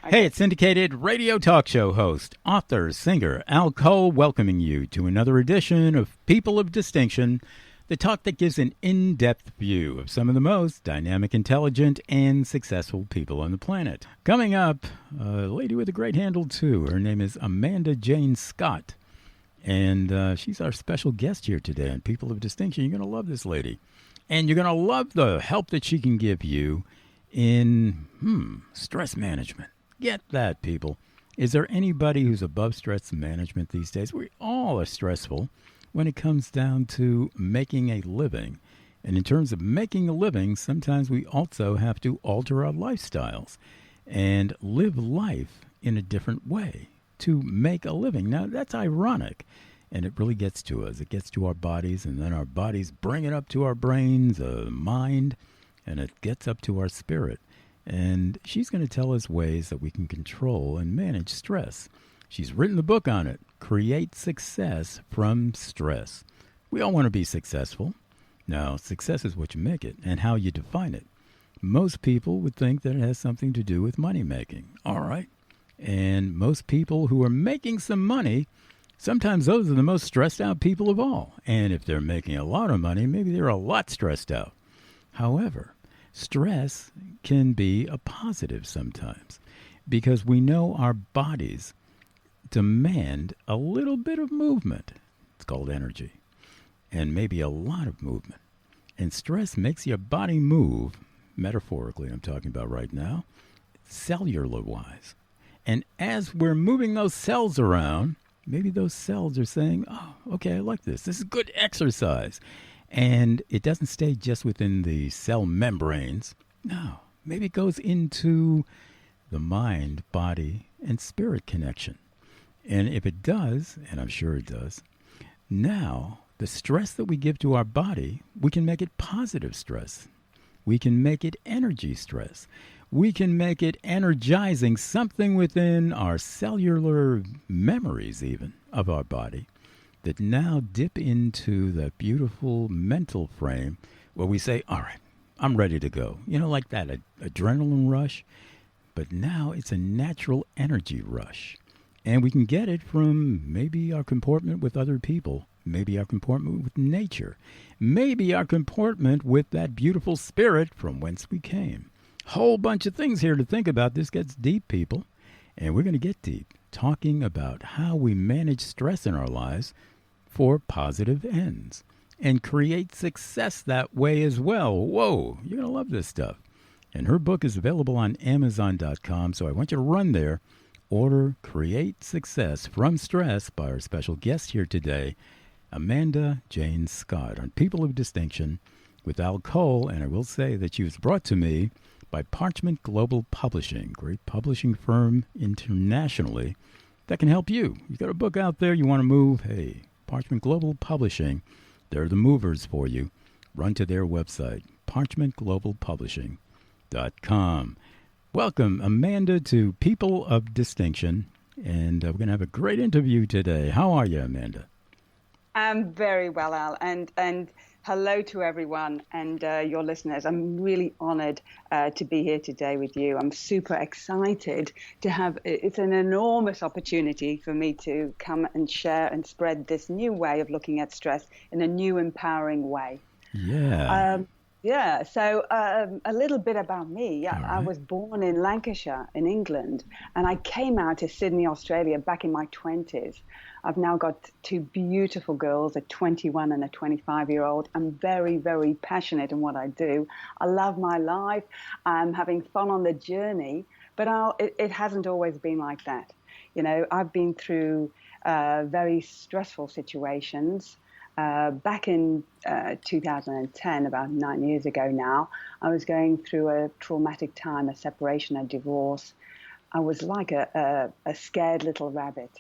Hey, it's syndicated radio talk show host, author, singer Al Cole, welcoming you to another edition of People of Distinction, the talk that gives an in-depth view of some of the most dynamic, intelligent, and successful people on the planet. Coming up, a lady with a great handle, too. Her name is Amanda Jane Scott, and she's our special guest here today on People of Distinction. You're going to love this lady, and you're going to love the help that she can give you in stress management. Get that, people. Is there anybody who's above stress management these days? We all are stressful when it comes down to making a living. And in terms of making a living, sometimes we also have to alter our lifestyles and live life in a different way to make a living. Now, that's ironic, and it really gets to us. It gets to our bodies, and then our bodies bring it up to our brains, mind, and it gets up to our spirit. And she's going to tell us ways that we can control and manage stress. She's written the book on it, Create Success from Stress. We all want to be successful. Now, success is what you make it and how you define it. Most people would think that it has something to do with money making. All right. And most people who are making some money, sometimes those are the most stressed out people of all. And if they're making a lot of money, maybe they're a lot stressed out. However, stress can be a positive sometimes because we know our bodies demand a little bit of movement. It's called energy, and maybe a lot of movement. And stress makes your body move, metaphorically I'm talking about right now, cellular-wise. And as we're moving those cells around, maybe those cells are saying, oh, okay, I like this. This is good exercise. And it doesn't stay just within the cell membranes. No, maybe it goes into the mind, body, and spirit connection. And if it does, and I'm sure it does, now the stress that we give to our body, we can make it positive stress. We can make it energy stress. We can make it energizing, something within our cellular memories even of our body that now dip into that beautiful mental frame where we say, all right, I'm ready to go. You know, like that adrenaline rush. But now it's a natural energy rush. And we can get it from maybe our comportment with other people, maybe our comportment with nature, maybe our comportment with that beautiful spirit from whence we came. Whole bunch of things here to think about. This gets deep, people. And we're going to get deep, talking about how we manage stress in our lives for positive ends and create success that way as well. Whoa, you're going to love this stuff. And her book is available on Amazon.com, so I want you to run there, order Create Success from Stress by our special guest here today, Amanda Jane Scott, on People of Distinction with Al Cole. And I will say that she was brought to me by Parchment Global Publishing, great publishing firm internationally that can help you. You got a book out there, you want to move, hey, Parchment Global Publishing, they're the movers for you. Run to their website, parchmentglobalpublishing.com. Welcome, Amanda, to People of Distinction, and we're going to have a great interview today. How are you, Amanda? I'm very well, Al, and hello to everyone and your listeners. I'm really honored to be here today with you. I'm super excited to have, it's an enormous opportunity for me to come and share and spread this new way of looking at stress in a new, empowering way. Yeah. So a little bit about me. Yeah, right. I was born in Lancashire in England, and I came out to Sydney, Australia back in my 20s. I've now got two beautiful girls, a 21 and a 25-year-old. I'm very, very passionate in what I do. I love my life. I'm having fun on the journey, but it hasn't always been like that. You know, I've been through very stressful situations. Back in 2010, about 9 years ago now, I was going through a traumatic time, a separation, a divorce. I was like a scared little rabbit.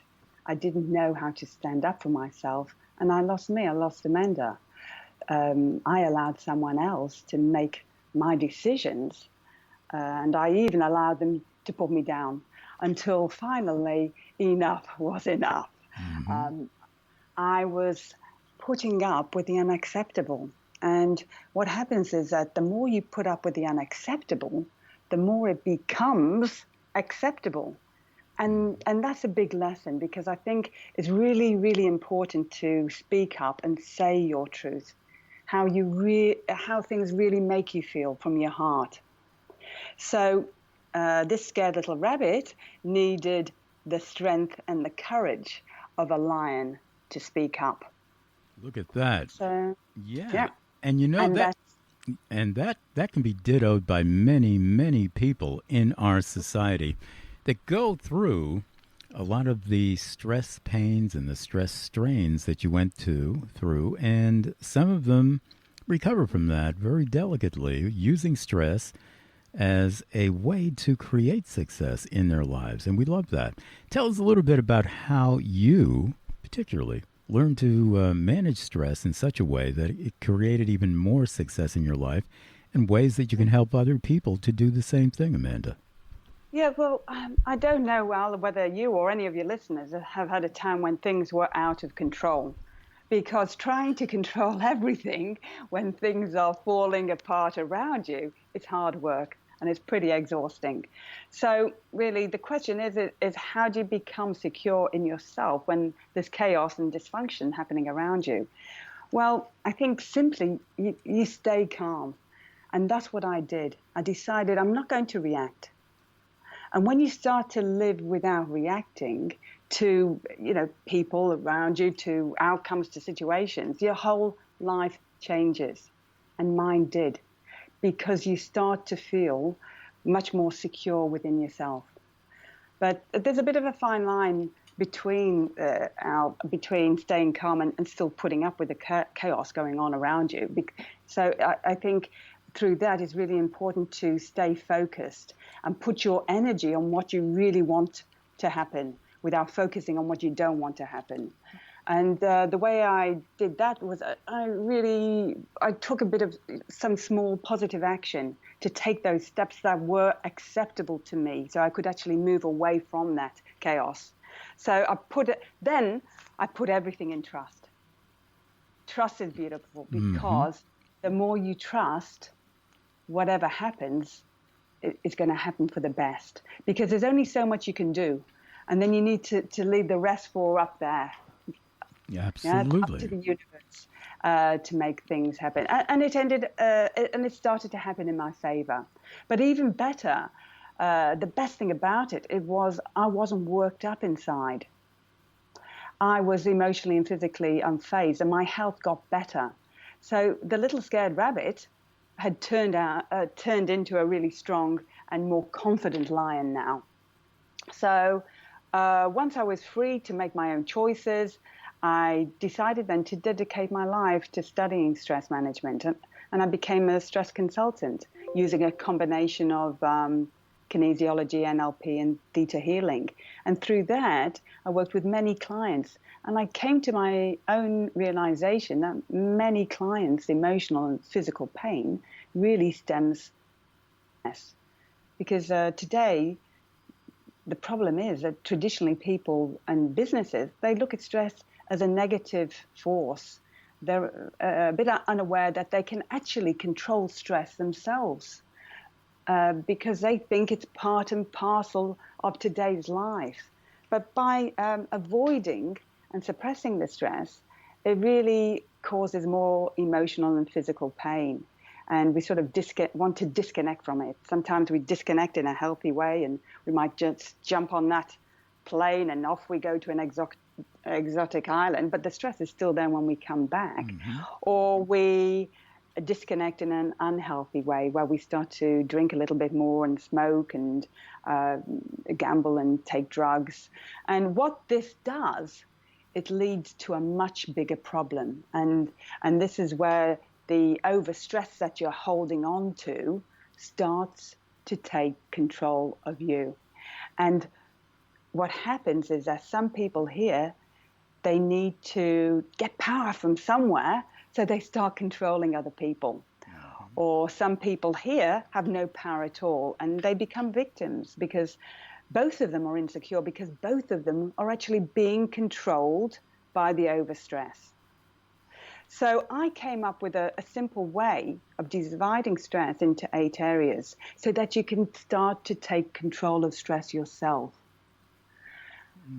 I didn't know how to stand up for myself, and I lost Amanda. I allowed someone else to make my decisions, and I even allowed them to put me down until finally enough was enough. Mm-hmm. I was putting up with the unacceptable. And what happens is that the more you put up with the unacceptable, the more it becomes acceptable. And that's a big lesson, because I think it's really, really important to speak up and say your truth, how things really make you feel from your heart. So this scared little rabbit needed the strength and the courage of a lion to speak up. Look at that. So Yeah. yeah, And you know and that that's that can be dittoed by many, many people in our society that go through a lot of the stress pains and the stress strains that you went through, and some of them recover from that very delicately, using stress as a way to create success in their lives. And we love that. Tell us a little bit about how you, particularly, learned to manage stress in such a way that it created even more success in your life, and ways that you can help other people to do the same thing, Amanda. yeah. Well, I don't know, Well, whether you or any of your listeners have had a time when things were out of control. Because trying to control everything when things are falling apart around you, it's hard work and it's pretty exhausting. So really the question is how do you become secure in yourself when there's chaos and dysfunction happening around you? Well, I think simply you stay calm. And that's what I did. I decided I'm not going to react. And when you start to live without reacting to, people around you, to outcomes, to situations, your whole life changes. And mine did, because you start to feel much more secure within yourself. But there's a bit of a fine line between staying calm and still putting up with the chaos going on around you. So I think through that, it's really important to stay focused and put your energy on what you really want to happen, without focusing on what you don't want to happen. And the way I did that was I took a bit of some small positive action to take those steps that were acceptable to me, so I could actually move away from that chaos. So then I put everything in trust. Trust is beautiful, because the more you trust, whatever happens, it's going to happen for the best, because there's only so much you can do. And then you need to leave the rest for up there. Yeah, absolutely. Up to the universe to make things happen. And it started to happen in my favor. But even better, the best thing about it was I wasn't worked up inside. I was emotionally and physically unfazed, and my health got better. So the little scared rabbit had turned into a really strong and more confident lion now. So once I was free to make my own choices, I decided then to dedicate my life to studying stress management. And I became a stress consultant using a combination of kinesiology, NLP, and theta healing. And through that, I worked with many clients. And I came to my own realization that many clients' emotional and physical pain really stems from stress. Because today, the problem is that traditionally people and businesses, they look at stress as a negative force. They're a bit unaware that they can actually control stress themselves, because they think it's part and parcel of today's life. But by avoiding and suppressing the stress, it really causes more emotional and physical pain. And we sort of want to disconnect from it. Sometimes we disconnect in a healthy way, and we might just jump on that plane and off we go to an exotic island. But the stress is still there when we come back. Or we disconnect in an unhealthy way, where we start to drink a little bit more and smoke and gamble and take drugs. And what this does, it leads to a much bigger problem. And this is where the overstress that you're holding on to starts to take control of you. And what happens is that some people here, they need to get power from somewhere, so they start controlling other people. Or some people here have no power at all, and they become victims, because both of them are insecure, because both of them are actually being controlled by the overstress. So I came up with a simple way of dividing stress into 8 areas so that you can start to take control of stress yourself.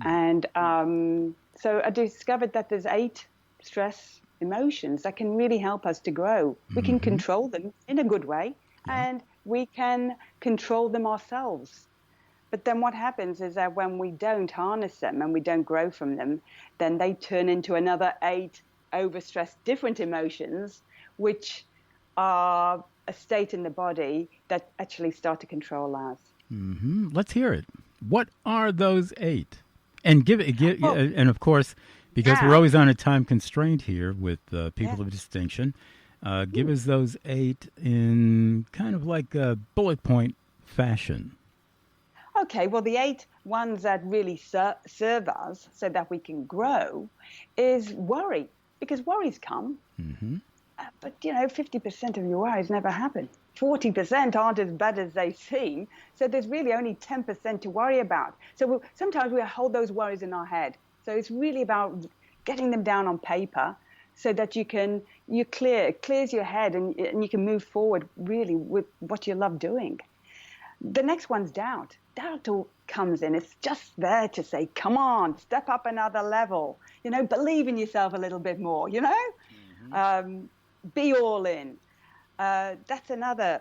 And so I discovered that there's 8 stress emotions that can really help us to grow. We can control them in a good way, and we can control them ourselves. But then what happens is that when we don't harness them and we don't grow from them, then they turn into another 8 overstressed different emotions, which are a state in the body that actually start to control us. Let's hear it. What are those 8? And and of course, because we're always on a time constraint here with people of distinction, give us those 8 in kind of like a bullet point fashion. Okay, well, the 8 ones that really serve us so that we can grow is worry, because worries come. But, 50% of your worries never happen. 40% aren't as bad as they seem. So there's really only 10% to worry about. So sometimes we hold those worries in our head. So it's really about getting them down on paper so that it clears your head and you can move forward really with what you love doing. The next one's doubt. Doubt comes in. It's just there to say, come on, step up another level. Believe in yourself a little bit more, be all in. That's another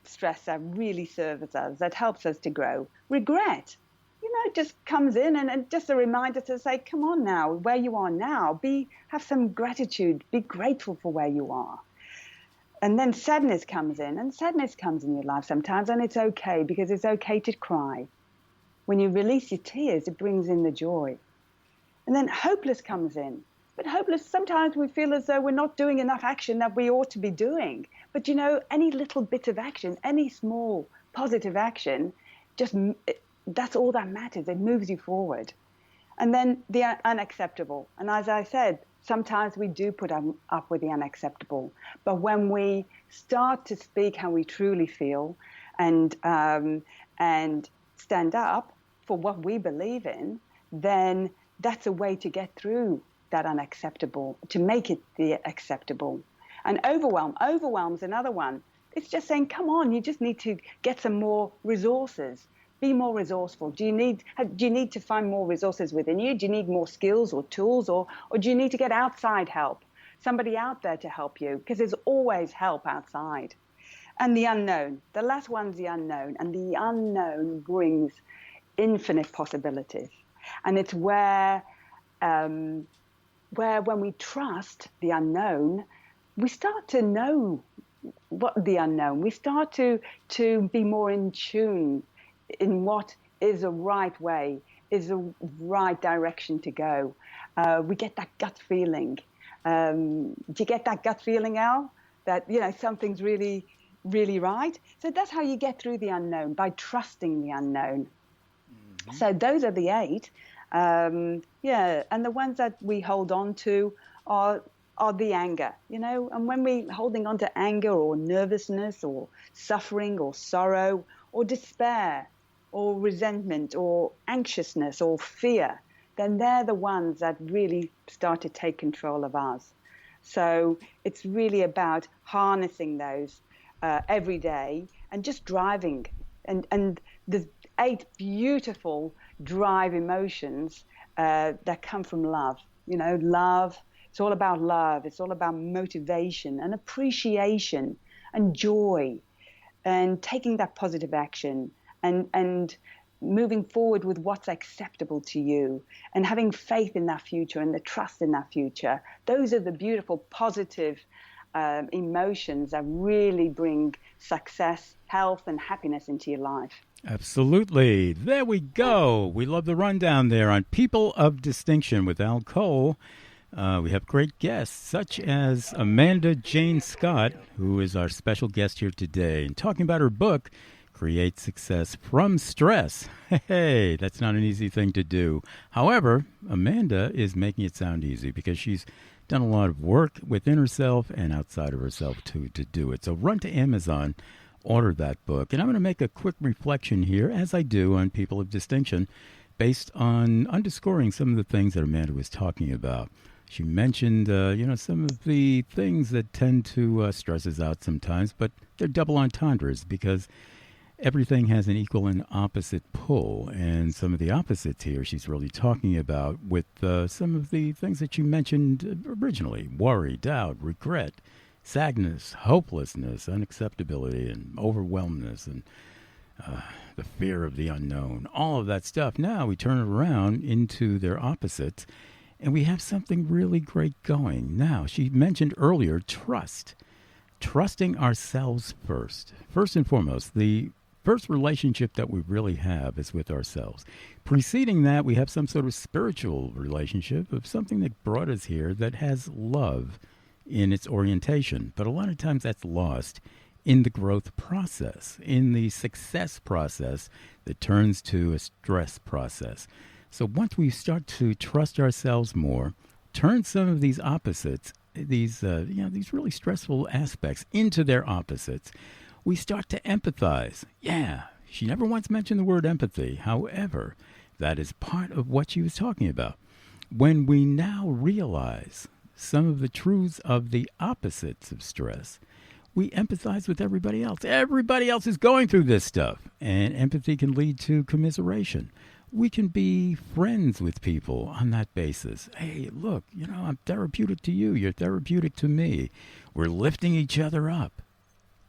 stress that really serves us, that helps us to grow. Regret, it just comes in and just a reminder to say, come on now, where you are now, have some gratitude, be grateful for where you are. And then sadness comes in, and sadness comes in your life sometimes, and it's okay, because it's okay to cry. When you release your tears, it brings in the joy. And then hopeless comes in. But hopeless, sometimes we feel as though we're not doing enough action that we ought to be doing. But any little bit of action, any small positive action, that's all that matters. It moves you forward. And then the unacceptable. And as I said, sometimes we do put up with the unacceptable. But when we start to speak how we truly feel and stand up for what we believe in, then that's a way to get through that unacceptable, to make it the acceptable. And overwhelm's another one. It's just saying, come on, you just need to get some more resources. Be more resourceful. Do you need to find more resources within you? Do you need more skills or tools, or do you need to get outside help? Somebody out there to help you, because there's always help outside. And the unknown. The last one's the unknown, and the unknown brings infinite possibilities. And it's where when we trust the unknown, we start to know what the unknown. We start to be more in tune in what is a right way, is a right direction to go. We get that gut feeling. Do you get that gut feeling, Al? That, something's really, really right? So that's how you get through the unknown, by trusting the unknown. So those are the 8. And the ones that we hold on to are the anger, and when we're holding on to anger or nervousness or suffering or sorrow or despair or resentment or anxiousness or fear, then they're the ones that really start to take control of us. So it's really about harnessing those every day and just driving. And there's 8 beautiful drive emotions that come from love. Love. It's all about love. It's all about motivation and appreciation and joy and taking that positive action and moving forward with what's acceptable to you and having faith in that future and the trust in that future. Those are the beautiful, positive emotions that really bring success, health, and happiness into your life. Absolutely. There we go. We love the rundown there on People of Distinction with Al Cole. We have great guests, such as Amanda Jane Scott, who is our special guest here today, and talking about her book, Create Success from Stress. Hey, that's not an easy thing to do. However, Amanda is making it sound easy because she's done a lot of work within herself and outside of herself to do it. So run to Amazon, order that book. And I'm going to make a quick reflection here, as I do on People of Distinction, based on underscoring some of the things that Amanda was talking about. She mentioned, some of the things that tend to stress us out sometimes, but they're double entendres because everything has an equal and opposite pull. And some of the opposites here she's really talking about with some of the things that you mentioned originally: worry, doubt, regret, sadness, hopelessness, unacceptability, and overwhelmness, and the fear of the unknown. All of that stuff. Now we turn it around into their opposites, and we have something really great going. Now, she mentioned earlier trust. Trusting ourselves first. First and foremost, the first relationship that we really have is with ourselves. Preceding that, we have some sort of spiritual relationship of something that brought us here that has love in its orientation. But a lot of times that's lost in the growth process, in the success process that turns to a stress process. So once we start to trust ourselves more, turn some of these opposites, these really stressful aspects into their opposites, we start to empathize. Yeah, she never once mentioned the word empathy. However, that is part of what she was talking about. When we now realize some of the truths of the opposites of stress, we empathize with everybody else. Everybody else is going through this stuff, and empathy can lead to commiseration. We can be friends with people on that basis. Hey, look, I'm therapeutic to you. You're therapeutic to me. We're lifting each other up.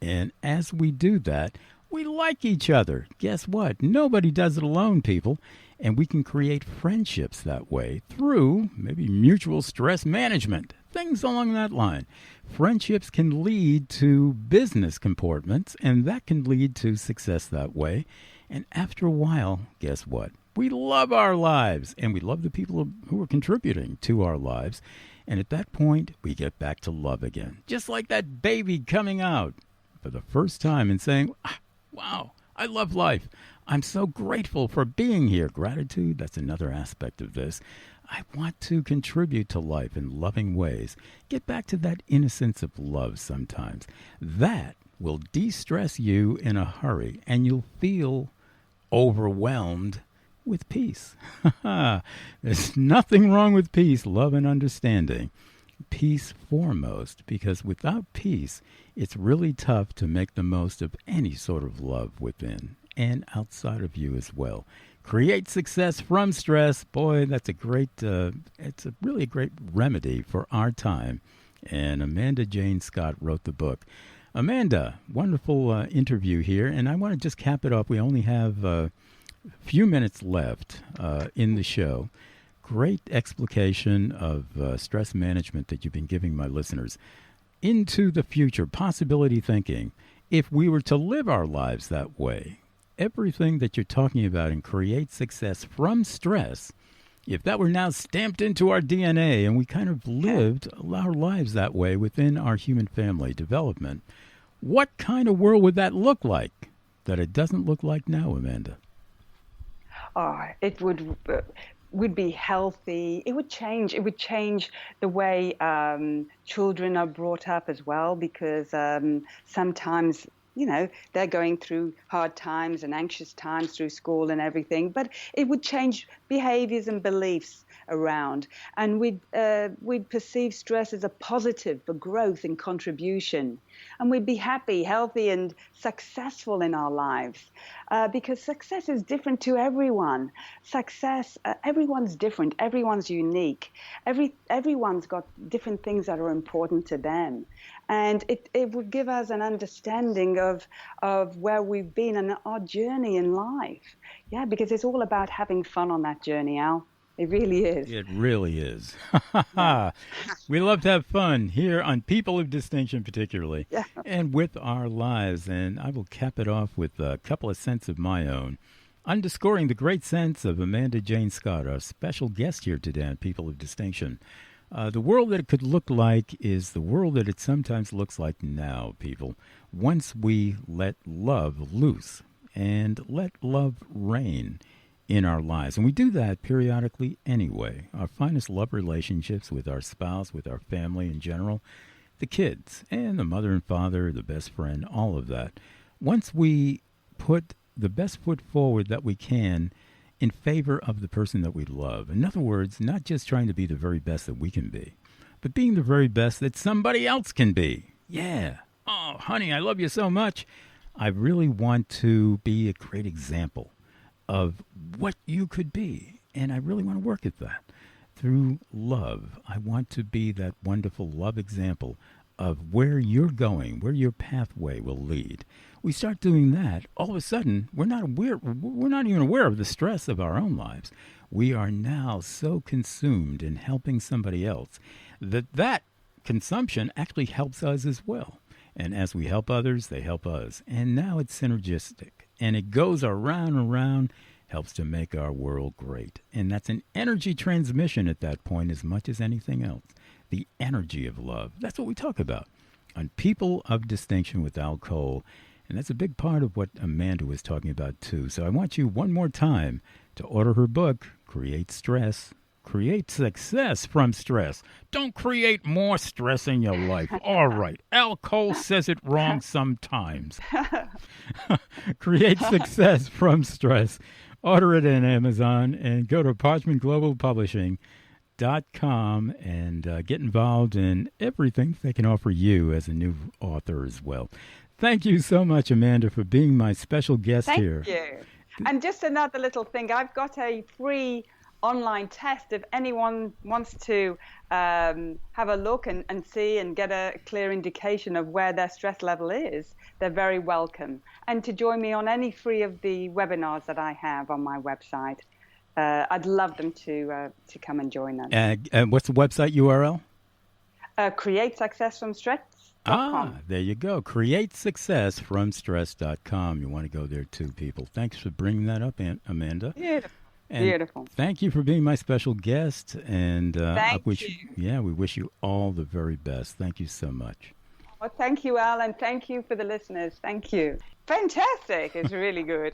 And as we do that, we like each other. Guess what? Nobody does it alone, people. And we can create friendships that way through maybe mutual stress management, things along that line. Friendships can lead to business comportments, and that can lead to success that way. And after a while, guess what? We love our lives, and we love the people who are contributing to our lives. And at that point, we get back to love again. Just like that baby coming out for the first time and saying, wow, I love life. I'm so grateful for being here. Gratitude, that's another aspect of this. I want to contribute to life in loving ways. Get back to that innocence of love sometimes. That will de-stress you in a hurry, and you'll feel overwhelmed with peace. There's nothing wrong with peace, love, and understanding. Peace foremost, because without peace, it's really tough to make the most of any sort of love within and outside of you as well. Create success from stress. Boy, that's it's a really great remedy for our time. And Amanda Jane Scott wrote the book. Amanda, wonderful interview here. And I want to just cap it off. We only have a few minutes left in the show. Great explication of stress management that you've been giving my listeners. Into the future, possibility thinking. If we were to live our lives that way, everything that you're talking about and create success from stress, if that were now stamped into our DNA and we kind of lived our lives that way within our human family development, what kind of world would that look like that it doesn't look like now, Amanda? It would be healthy. It would change. It would change the way children are brought up as well, because sometimes, they're going through hard times and anxious times through school and everything. But it would change behaviors and beliefs around. And we'd perceive stress as a positive for growth and contribution. And we'd be happy, healthy, and successful in our lives, because success is different to everyone. Success, everyone's different. Everyone's unique. Everyone's got different things that are important to them. And it would give us an understanding of where we've been and our journey in life. Yeah, because it's all about having fun on that journey, Al. It really is. It really is. We love to have fun here on People of Distinction particularly, and with our lives. And I will cap it off with a couple of cents of my own, underscoring the great sense of Amanda Jane Scott, our special guest here today on People of Distinction. The world that it could look like is the world that it sometimes looks like now, people, once we let love loose and let love reign in our lives. And we do that periodically anyway. Our finest love relationships with our spouse, with our family in general, the kids, and the mother and father, the best friend, all of that. Once we put the best foot forward that we can in favor of the person that we love. In other words, not just trying to be the very best that we can be, but being the very best that somebody else can be. Yeah. Oh, honey, I love you so much. I really want to be a great example of what you could be. And I really want to work at that through love. I want to be that wonderful love example of where you're going, where your pathway will lead. We start doing that, all of a sudden, we're not even aware of the stress of our own lives. We are now so consumed in helping somebody else that consumption actually helps us as well. And as we help others, they help us. And now it's synergistic. And it goes around and around, helps to make our world great. And that's an energy transmission at that point as much as anything else. The energy of love. That's what we talk about on People of Distinction with Al Cole. And that's a big part of what Amanda was talking about, too. So I want you one more time to order her book, Create Stress. Create success from stress. Don't create more stress in your life. All right. Al Cole says it wrong sometimes. Create success from stress. Order it in Amazon and go to parchmentglobalpublishing.com and get involved in everything they can offer you as a new author as well. Thank you so much, Amanda, for being my special guest here. Thank you. And just another little thing. I've got a free online test if anyone wants to have a look and see and get a clear indication of where their stress level is. They're very welcome. And to join me on any free of the webinars that I have on my website. I'd love them to come and join us. And what's the website URL? CreateSuccessFromStress.com. There you go. CreateSuccessFromStress.com. You want to go there too, people. Thanks for bringing that up, Amanda. Beautiful. And beautiful. Thank you for being my special guest. And thank you. Yeah, we wish you all the very best. Thank you so much. Well, thank you, Al, and thank you for the listeners. Thank you. Fantastic. It's really good.